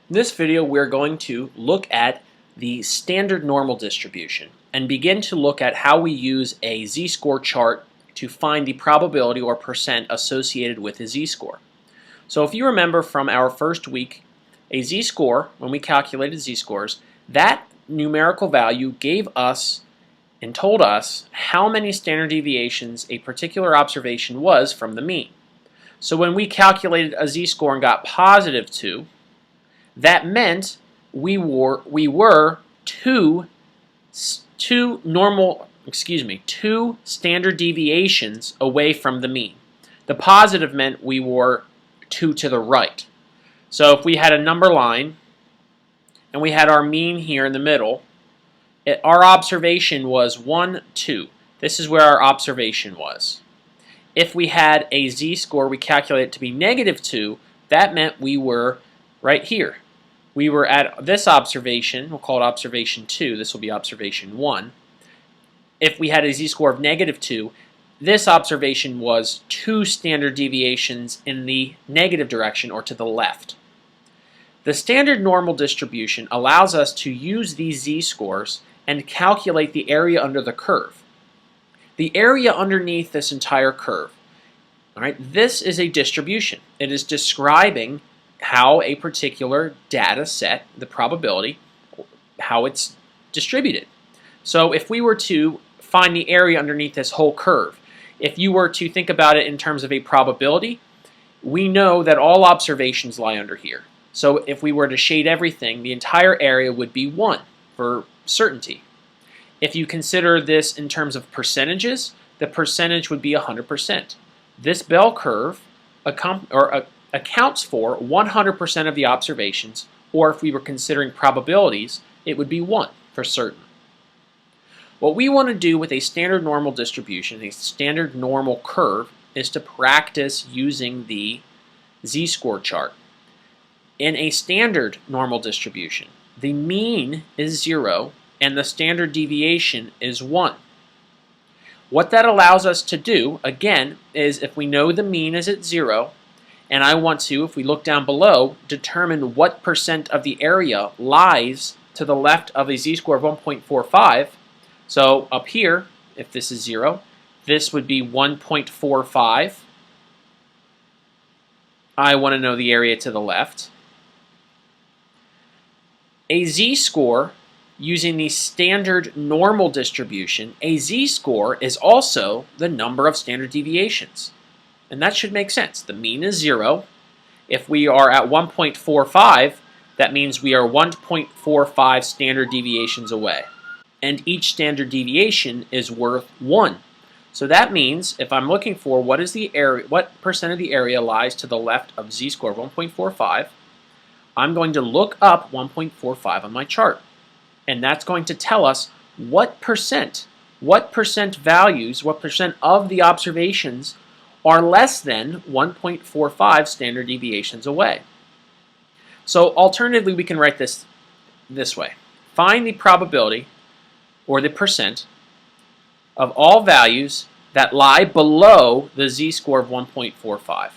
In this video, we're going to look at the standard normal distribution and begin to look at how we use a z-score chart to find the probability or percent associated with a z-score. So if you remember from our first week, a z-score, when we calculated z-scores, that numerical value gave us and told us how many standard deviations a particular observation was from the mean. So when we calculated a z-score and got positive 2, that meant we were two standard deviations away from the mean. The positive meant we were 2 to the right. So if we had a number line and we had our mean here in the middle, our observation was 1, 2. This is where our observation was. If we had a z-score we calculated to be negative 2, that meant we were right here. We were at this observation, we'll call it observation 2, this will be observation 1. If we had a z-score of negative 2, this observation was 2 standard deviations in the negative direction or to the left. The standard normal distribution allows us to use these z-scores and calculate the area under the curve. The area underneath this entire curve, all right, this is a distribution. It is describing how a particular data set, the probability, how it's distributed. So if we were to find the area underneath this whole curve, if you were to think about it in terms of a probability, we know that all observations lie under here. So if we were to shade everything, the entire area would be 1 for certainty. If you consider this in terms of percentages, the percentage would be 100%. This bell curve accounts for 100% of the observations, or if we were considering probabilities, it would be 1 for certain. What we want to do with a standard normal distribution, a standard normal curve, is to practice using the z-score chart. In a standard normal distribution, the mean is 0 and the standard deviation is 1. What that allows us to do, again, is if we know the mean is at 0, and I want to, if we look down below, determine what percent of the area lies to the left of a z-score of 1.45. So up here, if this is 0, this would be 1.45. I want to know the area to the left. A z-score, using the standard normal distribution, a z-score is also the number of standard deviations. And that should make sense. The mean is 0. If we are at 1.45, that means we are 1.45 standard deviations away. And each standard deviation is worth 1. So that means if I'm looking for what percent of the area lies to the left of z-score of 1.45, I'm going to look up 1.45 on my chart. And that's going to tell us what percent values, what percent of the observations are less than 1.45 standard deviations away. So alternatively, we can write this way. Find the probability, or the percent, of all values that lie below the z-score of 1.45.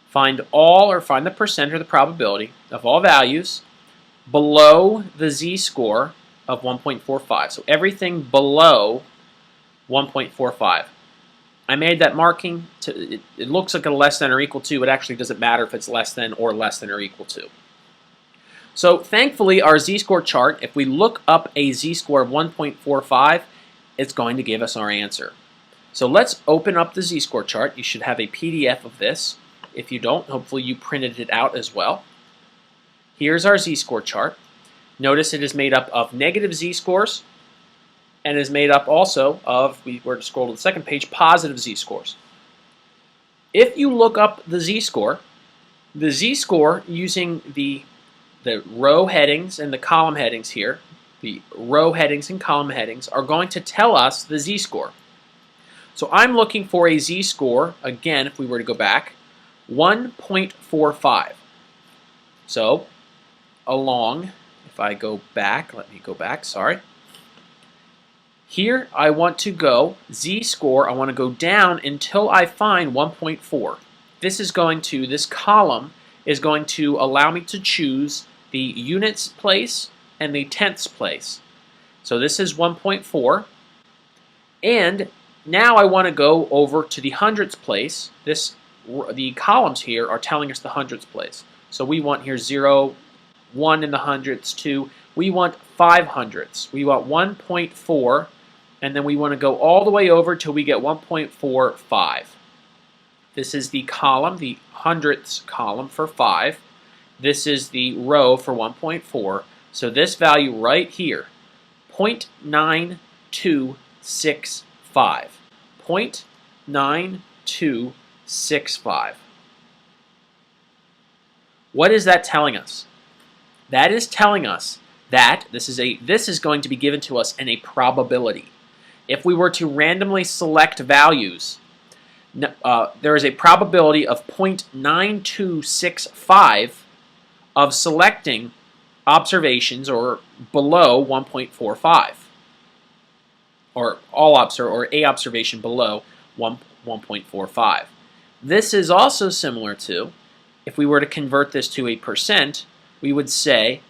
Find the percent or the probability of all values below the z-score of 1.45. So everything below 1.45. I made that marking. It looks like a less than or equal to. It actually doesn't matter if it's less than or equal to. So thankfully, our z-score chart, if we look up a z-score of 1.45, it's going to give us our answer. So let's open up the z-score chart. You should have a PDF of this. If you don't, hopefully you printed it out as well. Here's our z-score chart. Notice it is made up of negative z-scores and is made up also of, if we were to scroll to the second page, positive z-scores. If you look up the z-score using the row headings and the column headings here, the row headings and column headings are going to tell us the z-score. So I'm looking for a z-score, again, if we were to go back, 1.45. So along, if I go back, let me go back, sorry. Here I want to go, z-score, I want to go down until I find 1.4. This column is going to allow me to choose the units place and the tenths place. So this is 1.4. And now I want to go over to the hundredths place. The columns here are telling us the hundredths place. So we want here 0, 1 in the hundredths, 2. We want 5 hundredths. We want 1.4, and then we want to go all the way over till we get 1.45. This is the column, the hundredths column for 5. This is the row for 1.4. So this value right here, 0.9265. 0.9265. What is that telling us? That is telling us that this is going to be given to us in a probability. If we were to randomly select values, there is a probability of 0.9265 of selecting observations or below 1.45, or a observation below 1.45. This is also similar to, if we were to convert this to a percent, we would say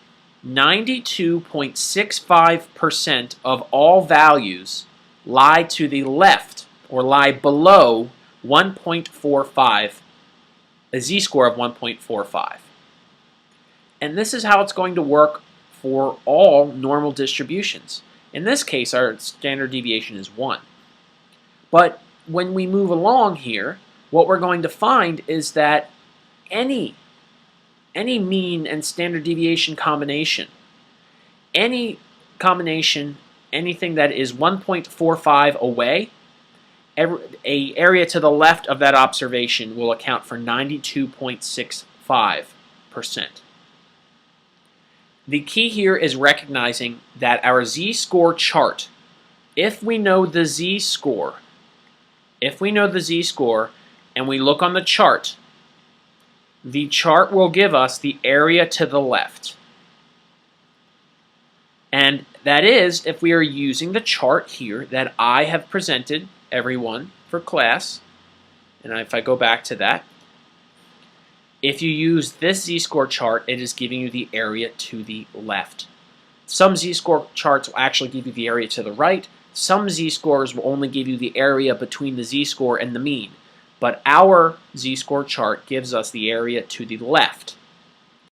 92.65% of all values lie to the left or lie below 1.45, a z-score of 1.45. And this is how it's going to work for all normal distributions. In this case, our standard deviation is 1. But when we move along here, what we're going to find is that any mean and standard deviation combination, anything that is 1.45 away, an area to the left of that observation will account for 92.65%. The key here is recognizing that our z-score chart, if we know the z-score, and we look on the chart will give us the area to the left. And that is if we are using the chart here that I have presented everyone for class. And if I go back to that, if you use this z-score chart, it is giving you the area to the left. Some z-score charts will actually give you the area to the right. Some z-scores will only give you the area between the z-score and the mean. But our z-score chart gives us the area to the left.